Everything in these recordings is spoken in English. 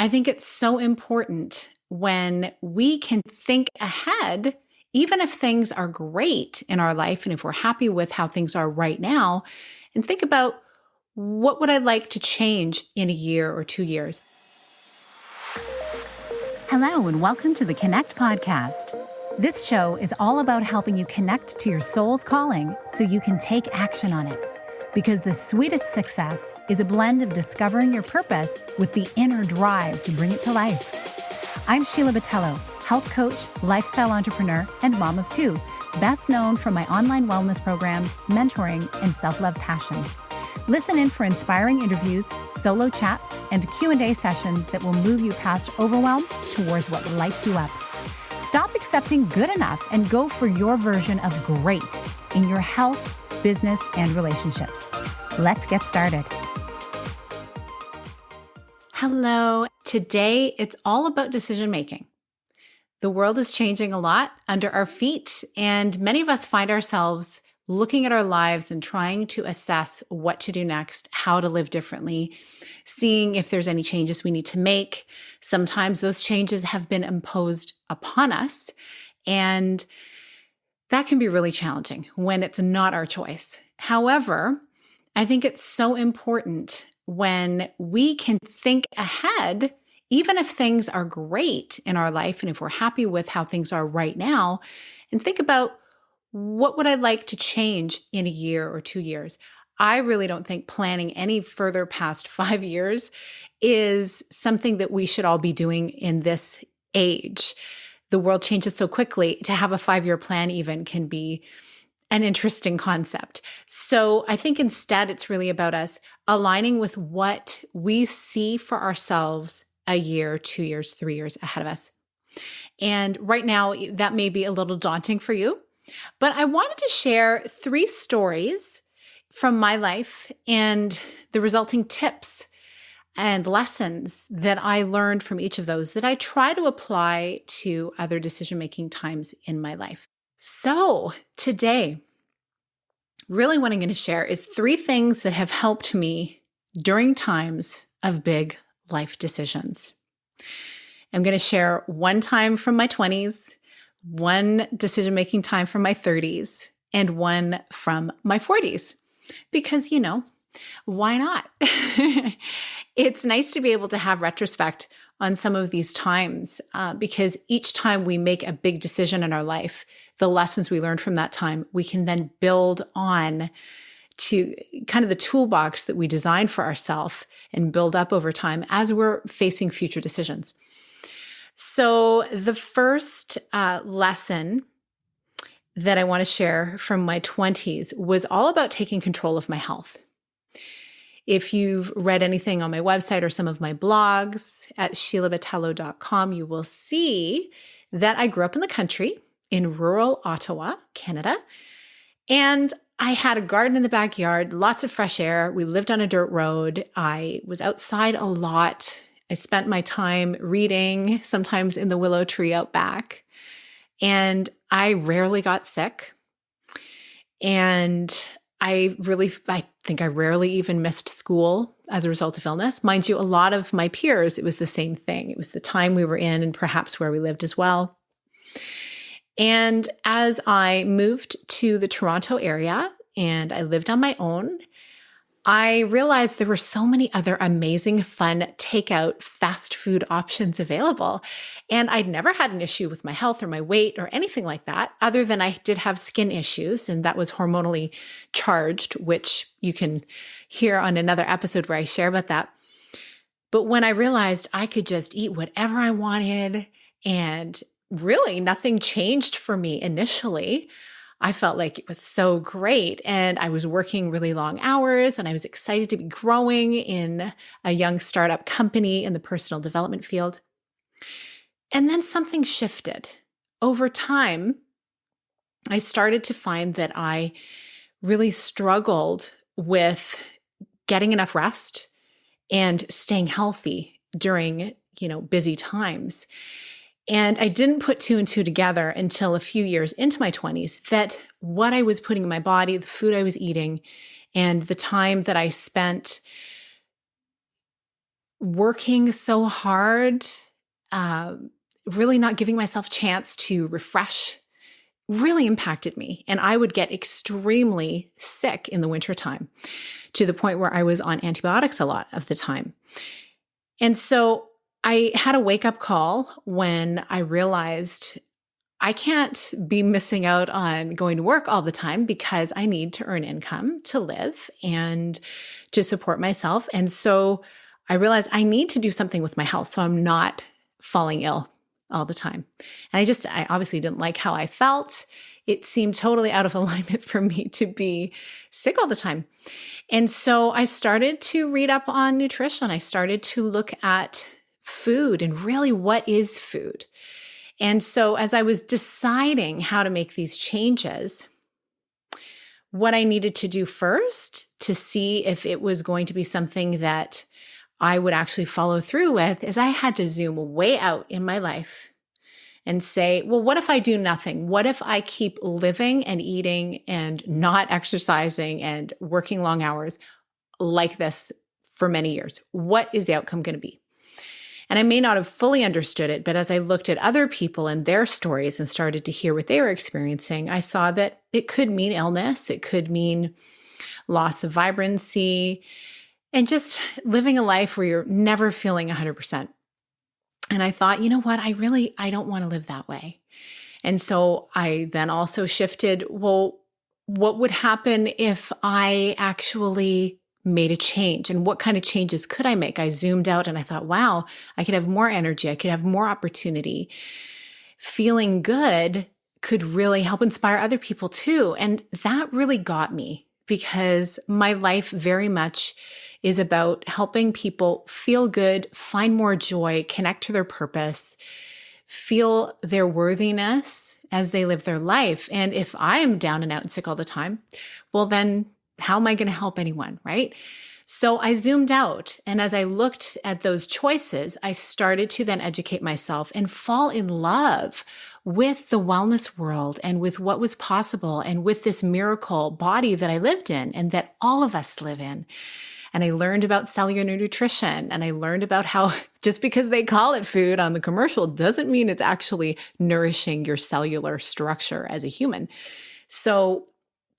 I think it's so important when we can think ahead, even if things are great in our life and if we're happy with how things are right now, and think about what would I like to change in a year or 2 years. Hello, and welcome to the Connect podcast. This show is all about helping you connect to your soul's calling so you can take action on it. Because the sweetest success is a blend of discovering your purpose with the inner drive to bring it to life. I'm Sheila, health coach, lifestyle entrepreneur, and mom of two, best known for my online wellness programs, mentoring, and self-love passion. Listen in for inspiring interviews, solo chats, and Q&A sessions that will move you past overwhelm towards what lights you up. Stop accepting good enough and go for your version of great in your health, business, and relationships. Let's get started. Hello. Today, it's all about decision making. The world is changing a lot under our feet, and many of us find ourselves looking at our lives and trying to assess what to do next, how to live differently, seeing if there's any changes we need to make. Sometimes those changes have been imposed upon us, and that can be really challenging when it's not our choice. However, I think it's so important when we can think ahead, even if things are great in our life and if we're happy with how things are right now, and think about what would I like to change in a year or 2 years. I really don't think planning any further past 5 years is something that we should all be doing in this age. The world changes so quickly. To have a 5-year plan even can be an interesting concept. So I think instead it's really about us aligning with what we see for ourselves a year, 2 years, 3 years ahead of us. And right now that may be a little daunting for you, but I wanted to share 3 stories from my life and the resulting tips and lessons that I learned from each of those that I try to apply to other decision-making times in my life. So today, really what I'm going to share is 3 things that have helped me during times of big life decisions. I'm going to share one time from my 20s, one decision-making time from my 30s, and one from my 40s. Because, why not? It's nice to be able to have retrospect on some of these times because each time we make a big decision in our life, the lessons we learned from that time, we can then build on to kind of the toolbox that we designed for ourselves and build up over time as we're facing future decisions. So the first lesson that I want to share from my 20s was all about taking control of my health. If you've read anything on my website or some of my blogs at sheilabatello.com, you will see that I grew up in the country in rural Ottawa, Canada, and I had a garden in the backyard, lots of fresh air. We lived on a dirt road. I was outside a lot. I spent my time reading, sometimes in the willow tree out back, and I rarely got sick. And I think I rarely even missed school as a result of illness. Mind you, a lot of my peers, it was the same thing. It was the time we were in and perhaps where we lived as well. And as I moved to the Toronto area and I lived on my own, I realized there were so many other amazing, fun takeout fast food options available. And I'd never had an issue with my health or my weight or anything like that, other than I did have skin issues, and that was hormonally charged, which you can hear on another episode where I share about that. But when I realized I could just eat whatever I wanted and really nothing changed for me initially, I felt like it was so great. And I was working really long hours and I was excited to be growing in a young startup company in the personal development field. And then something shifted. Over time, I started to find that I really struggled with getting enough rest and staying healthy during, busy times. And I didn't put 2 and 2 together until a few years into my 20s that what I was putting in my body, the food I was eating, and the time that I spent working so hard, really not giving myself a chance to refresh really impacted me. And I would get extremely sick in the wintertime to the point where I was on antibiotics a lot of the time. And so I had a wake-up call when I realized I can't be missing out on going to work all the time because I need to earn income to live and to support myself. And so I realized I need to do something with my health so I'm not falling ill all the time. And I obviously didn't like how I felt. It seemed totally out of alignment for me to be sick all the time. And so I started to read up on nutrition. I started to look at food and really what is food. And so as I was deciding how to make these changes, what I needed to do first to see if it was going to be something that I would actually follow through with is I had to zoom way out in my life and say, well, what if I do nothing? What if I keep living and eating and not exercising and working long hours like this for many years? What is the outcome going to be? And I may not have fully understood it, but as I looked at other people and their stories and started to hear what they were experiencing, I saw that it could mean illness. It could mean loss of vibrancy and just living a life where you're never feeling 100%. And I thought, you know what? I don't want to live that way. And so I then also shifted, well, what would happen if I actually made a change, and what kind of changes could I make? I zoomed out and I thought, wow, I could have more energy. I could have more opportunity. Feeling good could really help inspire other people too. And that really got me because my life very much is about helping people feel good, find more joy, connect to their purpose, feel their worthiness as they live their life. And if I am down and out and sick all the time, well, then how am I going to help anyone, right? So I zoomed out. And as I looked at those choices, I started to then educate myself and fall in love with the wellness world and with what was possible and with this miracle body that I lived in and that all of us live in. And I learned about cellular nutrition, and I learned about how just because they call it food on the commercial doesn't mean it's actually nourishing your cellular structure as a human. So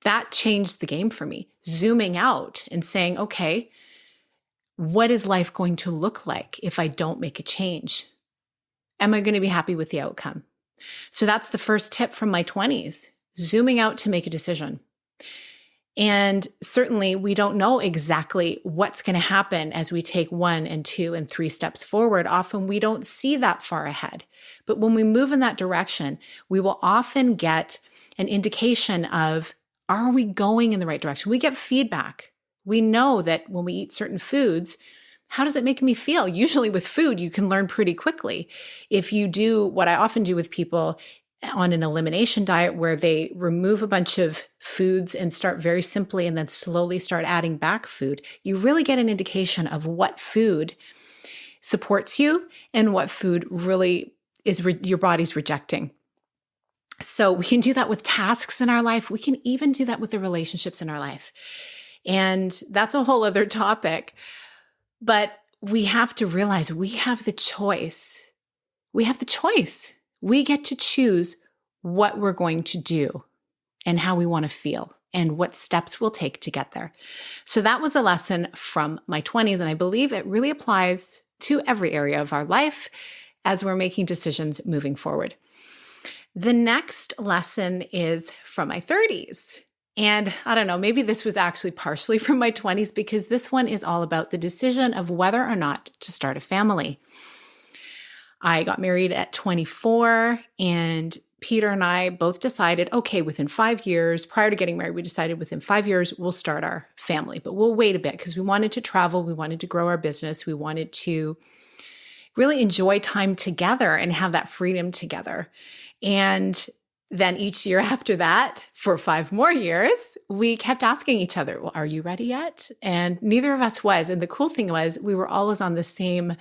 that changed the game for me, zooming out and saying, okay, what is life going to look like if I don't make a change? Am I going to be happy with the outcome? So that's the first tip from my 20s, zooming out to make a decision. And certainly we don't know exactly what's going to happen as we take 1 and 2 and 3 steps forward. Often we don't see that far ahead. But when we move in that direction, we will often get an indication of, are we going in the right direction? We get feedback. We know that when we eat certain foods, how does it make me feel? Usually with food, you can learn pretty quickly. If you do what I often do with people on an elimination diet where they remove a bunch of foods and start very simply and then slowly start adding back food, you really get an indication of what food supports you and what food really is your body's rejecting. So we can do that with tasks in our life. We can even do that with the relationships in our life. And that's a whole other topic. But we have to realize we have the choice. We have the choice. We get to choose what we're going to do and how we want to feel and what steps we'll take to get there. So that was a lesson from my 20s. And I believe it really applies to every area of our life as we're making decisions moving forward. The next lesson is from my 30s. And I don't know, maybe this was actually partially from my 20s because this one is all about the decision of whether or not to start a family. I got married at 24 and Peter and I both decided, okay, within 5 years, prior to getting married, we decided within 5 years, we'll start our family, but we'll wait a bit because we wanted to travel. We wanted to grow our business. We wanted to really enjoy time together and have that freedom together. And then each year after that, for 5 more years, we kept asking each other, well, are you ready yet? And neither of us was. And the cool thing was we were always on the same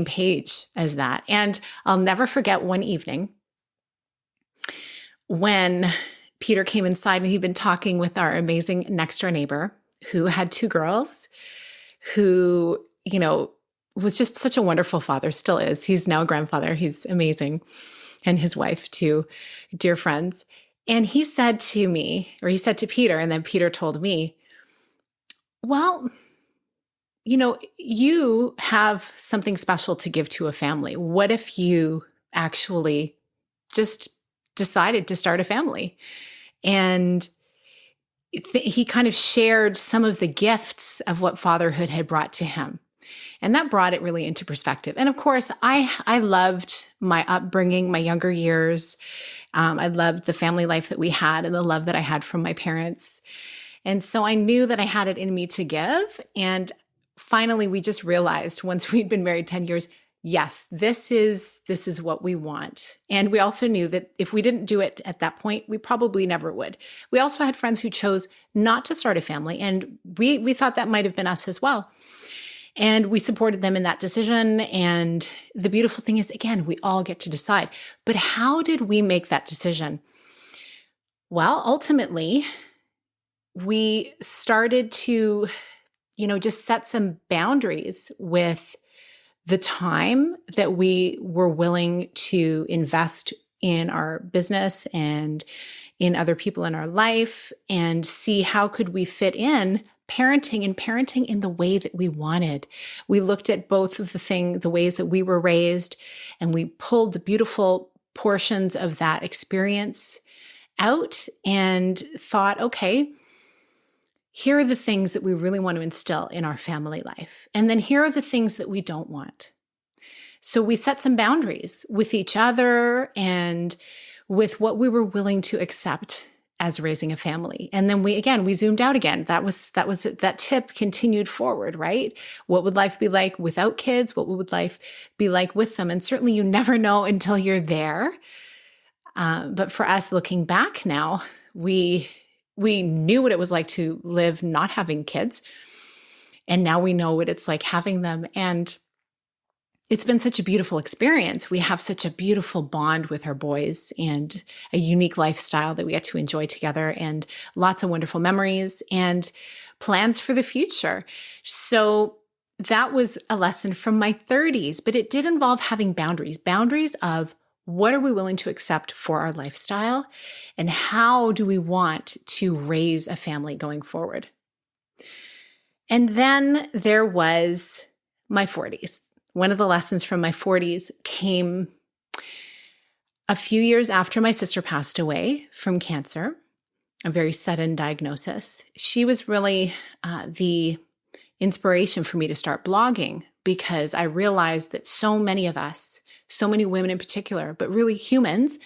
page as that. And I'll never forget one evening when Peter came inside and he'd been talking with our amazing next door neighbor who had 2 girls who, was just such a wonderful father, still is. He's now a grandfather. He's amazing. And his wife too, dear friends. And he said to me, or he said to Peter, and then Peter told me, well, you have something special to give to a family. What if you actually just decided to start a family? And he kind of shared some of the gifts of what fatherhood had brought to him. And that brought it really into perspective. And of course, I loved my upbringing, my younger years. I loved the family life that we had and the love that I had from my parents. And so I knew that I had it in me to give. And finally, we just realized once we'd been married 10 years, yes, this is what we want. And we also knew that if we didn't do it at that point, we probably never would. We also had friends who chose not to start a family. And we thought that might have been us as well. And we supported them in that decision. And the beautiful thing is, again, we all get to decide. But how did we make that decision? Well, ultimately, we started to, just set some boundaries with the time that we were willing to invest in our business and in other people in our life, and see how could we fit in parenting in the way that we wanted. We looked at both of the ways that we were raised, and we pulled the beautiful portions of that experience out and thought, okay, here are the things that we really want to instill in our family life. And then here are the things that we don't want. So we set some boundaries with each other and with what we were willing to accept as raising a family. And then we zoomed out again. That tip continued forward, right? What would life be like without kids? What would life be like with them? And certainly you never know until you're there. But for us, looking back now, we knew what it was like to live not having kids. And now we know what it's like having them. And it's been such a beautiful experience. We have such a beautiful bond with our boys and a unique lifestyle that we get to enjoy together, and lots of wonderful memories and plans for the future. So that was a lesson from my 30s, but it did involve having boundaries of what are we willing to accept for our lifestyle, and how do we want to raise a family going forward. And then there was my 40s. One of the lessons from my 40s came a few years after my sister passed away from cancer, a very sudden diagnosis. She was really the inspiration for me to start blogging, because I realized that so many of us, so many women in particular, but really humans,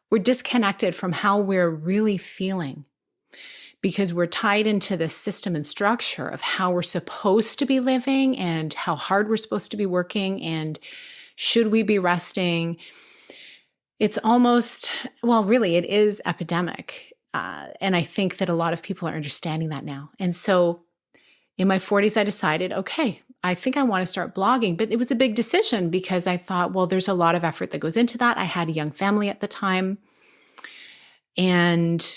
were disconnected from how we're really feeling, because we're tied into this system and structure of how we're supposed to be living and how hard we're supposed to be working and should we be resting. It's almost, really, it is epidemic. And I think that a lot of people are understanding that now. And so in my 40s, I decided, okay, I think I want to start blogging. But it was a big decision, because I thought, there's a lot of effort that goes into that. I had a young family at the time. And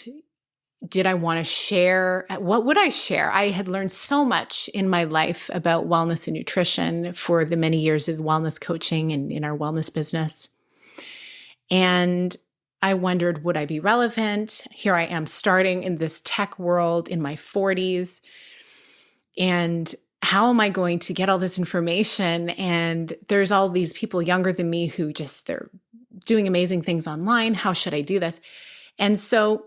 did I want to share? What would I share? I had learned so much in my life about wellness and nutrition for the many years of wellness coaching and in our wellness business. And I wondered, would I be relevant? Here I am starting in this tech world in my 40s. And how am I going to get all this information? And there's all these people younger than me who they're doing amazing things online. How should I do this? And so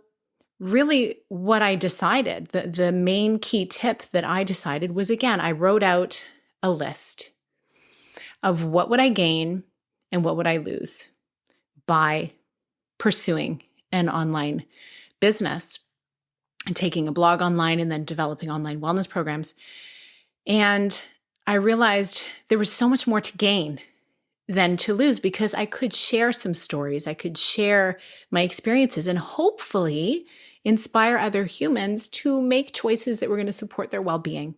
really what I decided, the main key tip that I decided was, again, I wrote out a list of what would I gain and what would I lose by pursuing an online business and taking a blog online and then developing online wellness programs. And I realized there was so much more to gain than to lose, because I could share some stories. I could share my experiences and hopefully inspire other humans to make choices that were going to support their well-being.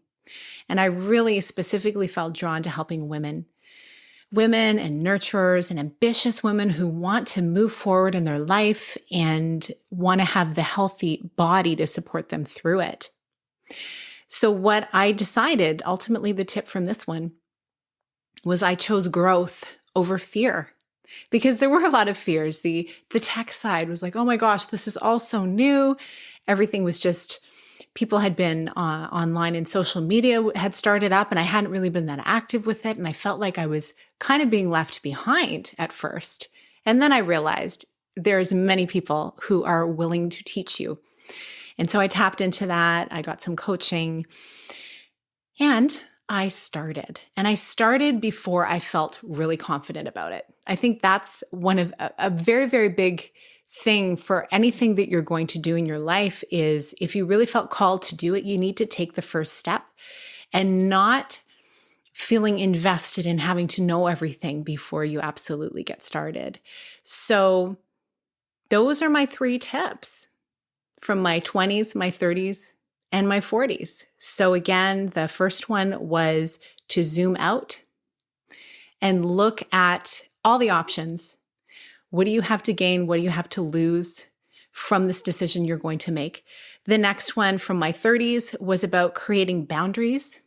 And I really specifically felt drawn to helping women and nurturers and ambitious women who want to move forward in their life and want to have the healthy body to support them through it. So what I decided, ultimately the tip from this one, was I chose growth over fear. Because there were a lot of fears. The tech side was like, oh my gosh, this is all so new. Everything was just, people had been online and social media had started up and I hadn't really been that active with it. And I felt like I was kind of being left behind at first. And then I realized there's many people who are willing to teach you. And so I tapped into that. I got some coaching and I started. And I started before I felt really confident about it. I think that's one of a very, very big thing for anything that you're going to do in your life is if you really felt called to do it, you need to take the first step and not feeling invested in having to know everything before you absolutely get started. So those are my 3 tips from my 20s, my 30s, and my 40s. So again, the first one was to zoom out and look at all the options. What do you have to gain? What do you have to lose from this decision you're going to make? The next one from my 30s was about creating boundaries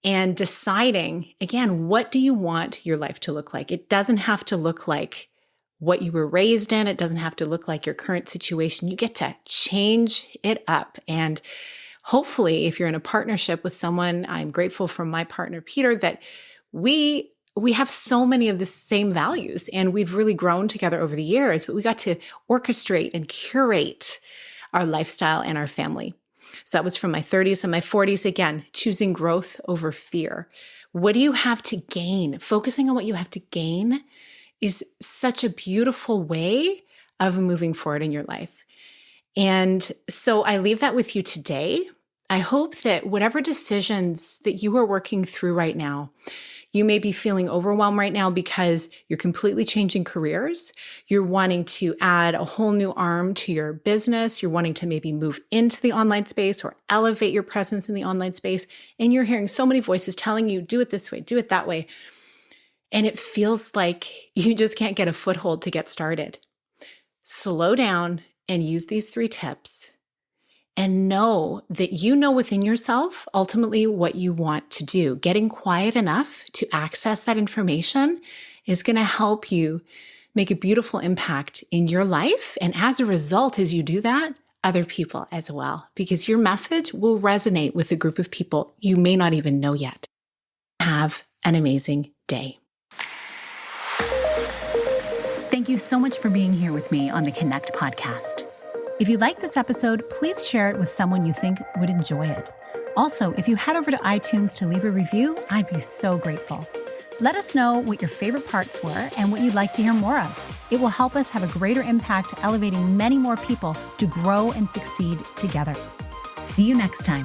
and deciding, again, what do you want your life to look like? It doesn't have to look like what you were raised in. It doesn't have to look like your current situation. You get to change it up. And hopefully, if you're in a partnership with someone, I'm grateful for my partner, Peter, that we have so many of the same values and we've really grown together over the years, but we got to orchestrate and curate our lifestyle and our family. So that was from my 30s and my 40s. Again, choosing growth over fear. What do you have to gain? Focusing on what you have to gain is such a beautiful way of moving forward in your life. And so I leave that with you today. I hope that whatever decisions that you are working through right now, you may be feeling overwhelmed right now because you're completely changing careers. You're wanting to add a whole new arm to your business. You're wanting to maybe move into the online space or elevate your presence in the online space. And you're hearing so many voices telling you, do it this way, do it that way. And it feels like you just can't get a foothold to get started. Slow down and use these 3 tips and know that you know within yourself ultimately what you want to do. Getting quiet enough to access that information is going to help you make a beautiful impact in your life. And as a result, as you do that, other people as well, because your message will resonate with a group of people you may not even know yet. Have an amazing day. Thank you so much for being here with me on the Connect podcast. If you like this episode, please share it with someone you think would enjoy it. Also, if you head over to iTunes to leave a review, I'd be so grateful. Let us know what your favorite parts were and what you'd like to hear more of. It will help us have a greater impact, elevating many more people to grow and succeed together. See you next time.